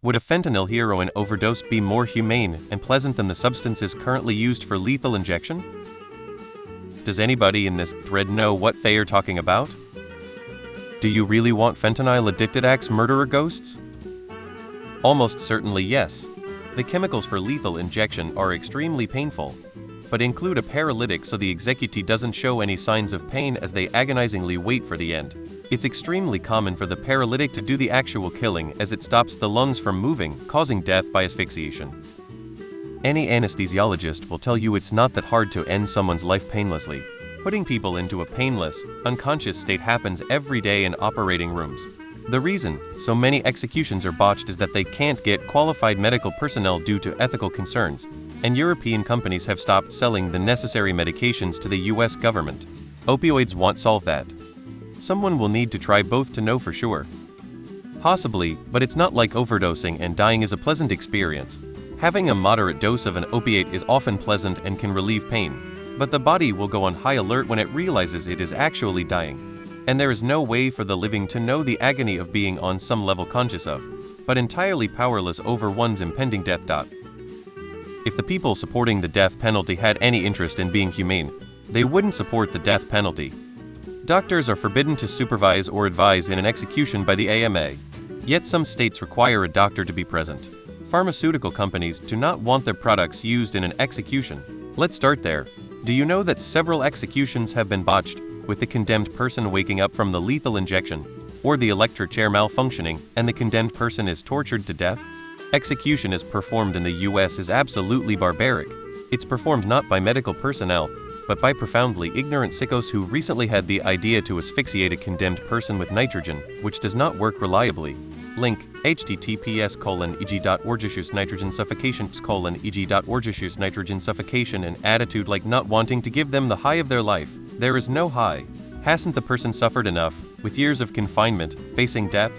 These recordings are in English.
Would a fentanyl heroin overdose be more humane and pleasant than the substances currently used for lethal injection? Does anybody in this thread know what they are talking about? Do you really want fentanyl-addicted axe murderer ghosts? Almost certainly yes. The chemicals for lethal injection are extremely painful, but include a paralytic so the executee doesn't show any signs of pain as they agonizingly wait for the end. It's extremely common for the paralytic to do the actual killing as it stops the lungs from moving, causing death by asphyxiation. Any anesthesiologist will tell you it's not that hard to end someone's life painlessly. Putting people into a painless, unconscious state happens every day in operating rooms. The reason so many executions are botched is that they can't get qualified medical personnel due to ethical concerns, and European companies have stopped selling the necessary medications to the US government. Opioids won't solve that. Someone will need to try both to know for sure. Possibly, but it's not like overdosing and dying is a pleasant experience. Having a moderate dose of an opiate is often pleasant and can relieve pain, but the body will go on high alert when it realizes it is actually dying. And there is no way for the living to know the agony of being on some level conscious of, but entirely powerless over one's impending death. If the people supporting the death penalty had any interest in being humane, they wouldn't support the death penalty. Doctors are forbidden to supervise or advise in an execution by the AMA, yet some states require a doctor to be present. Pharmaceutical companies do not want their products used in an execution. Let's start there. Do you know that several executions have been botched, with the condemned person waking up from the lethal injection, or the electric chair malfunctioning, and the condemned person is tortured to death? Execution as performed in the US is absolutely barbaric. It's performed not by medical personnel, but by profoundly ignorant sickos who recently had the idea to asphyxiate a condemned person with nitrogen, which does not work reliably. Link, https://eg.org nitrogen suffocation://eg.org nitrogen suffocation an attitude like not wanting to give them the high of their life. There is no high. Hasn't the person suffered enough, with years of confinement, facing death?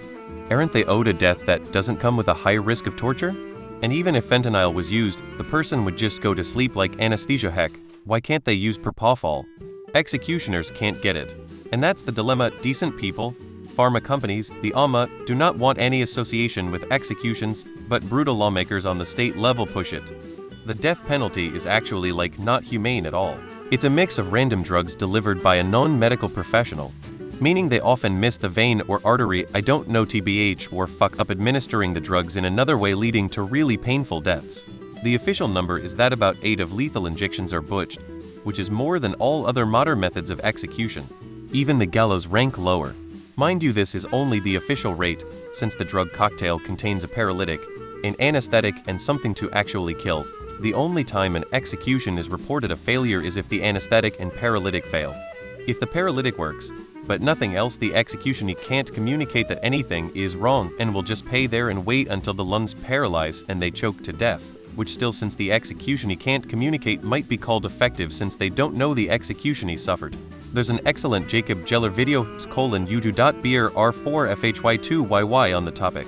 Aren't they owed a death that doesn't come with a high risk of torture? And even if fentanyl was used, the person would just go to sleep like anesthesia. Heck, why can't they use propofol? Executioners can't get it. And that's the dilemma. Decent people, pharma companies, the AMA, do not want any association with executions, but brutal lawmakers on the state level push it. The death penalty is actually like not humane at all. It's a mix of random drugs delivered by a non-medical professional, meaning they often miss the vein or artery, I don't know tbh, or fuck up administering the drugs in another way, leading to really painful deaths. The official number is that about 8 of lethal injections are botched, which is more than all other modern methods of execution. Even the gallows rank lower. Mind you, this is only the official rate, since the drug cocktail contains a paralytic, an anesthetic, and something to actually kill. The only time an execution is reported a failure is if the anesthetic and paralytic fail. If the paralytic works, but nothing else, the executionee can't communicate that anything is wrong and will just pay there and wait until the lungs paralyze and they choke to death, which still, since the executionee can't communicate, might be called effective since they don't know the executionee suffered. There's an excellent Jacob Geller video u2.brr4fhy2yy on the topic.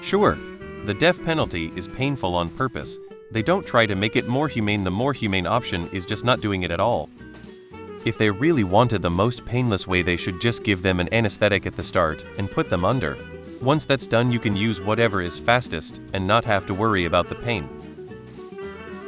Sure, the death penalty is painful on purpose. They don't try to make it more humane. The more humane option is just not doing it at all. If they really wanted the most painless way, they should just give them an anesthetic at the start and put them under. Once that's done, you can use whatever is fastest and not have to worry about the pain.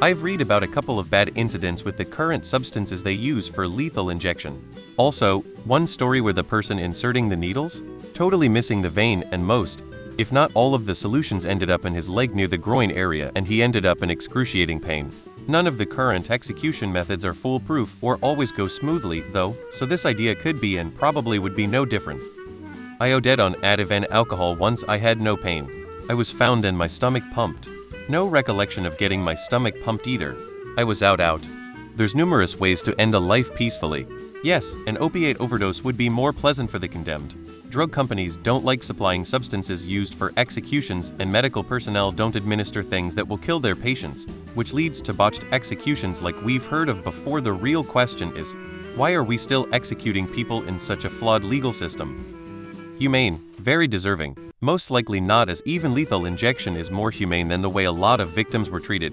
I've read about a couple of bad incidents with the current substances they use for lethal injection. Also, one story where the person inserting the needles, totally missing the vein, and most, if not all of the solutions ended up in his leg near the groin area, and he ended up in excruciating pain. None of the current execution methods are foolproof or always go smoothly, though, so this idea could be and probably would be no different. I OD'd on Ativan alcohol once. I had no pain. I was found and my stomach pumped. No recollection of getting my stomach pumped either. I was out. There's numerous ways to end a life peacefully. Yes, an opiate overdose would be more pleasant for the condemned. Drug companies don't like supplying substances used for executions, and medical personnel don't administer things that will kill their patients, which leads to botched executions like we've heard of before. The real question is, why are we still executing people in such a flawed legal system? Humane, very deserving. Most likely not, as even lethal injection is more humane than the way a lot of victims were treated.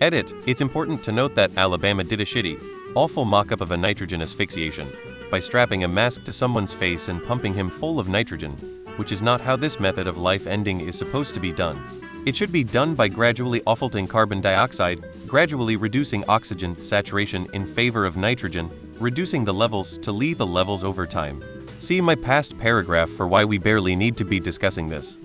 Edit. It's important to note that Alabama did a shitty, awful mock-up of a nitrogen asphyxiation by strapping a mask to someone's face and pumping him full of nitrogen. which is not how this method of life ending is supposed to be done. It should be done by gradually offloading carbon dioxide, gradually reducing oxygen saturation in favor of nitrogen, reducing the levels to lethal levels over time. See my past paragraph for why we barely need to be discussing this.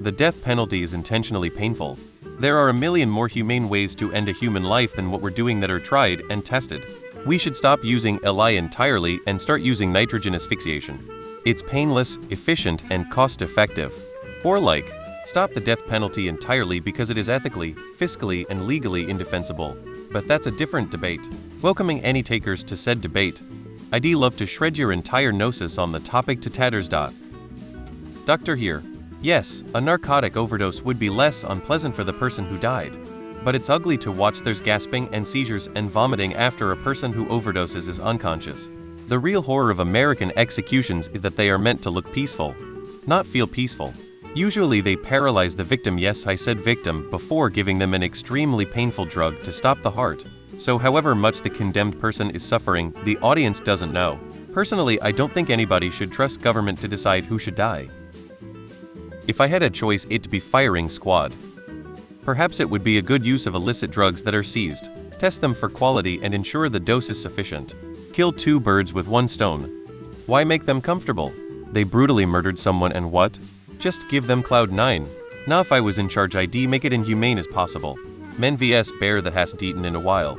The death penalty is intentionally painful. There are a million more humane ways to end a human life than what we're doing that are tried and tested. We should stop using LI entirely and start using nitrogen asphyxiation. It's painless, efficient, and cost-effective. Or stop the death penalty entirely because it is ethically, fiscally, and legally indefensible. But that's a different debate. Welcoming any takers to said debate. I'd love to shred your entire gnosis on the topic to tatters. Doctor here. Yes, a narcotic overdose would be less unpleasant for the person who died. But it's ugly to watch there's gasping and seizures and vomiting after a person who overdoses is unconscious. The real horror of American executions is that they are meant to look peaceful, not feel peaceful. Usually they paralyze the victim, yes, I said victim, before giving them an extremely painful drug to stop the heart. So however much the condemned person is suffering, the audience doesn't know. Personally, I don't think anybody should trust government to decide who should die. If I had a choice, it'd be firing squad. Perhaps it would be a good use of illicit drugs that are seized. Test them for quality and ensure the dose is sufficient. Kill two birds with one stone. Why make them comfortable? They brutally murdered someone and what? Just give them cloud 9. Now if I was in charge, I'd make it inhumane as possible. Men vs bear that hasn't eaten in a while.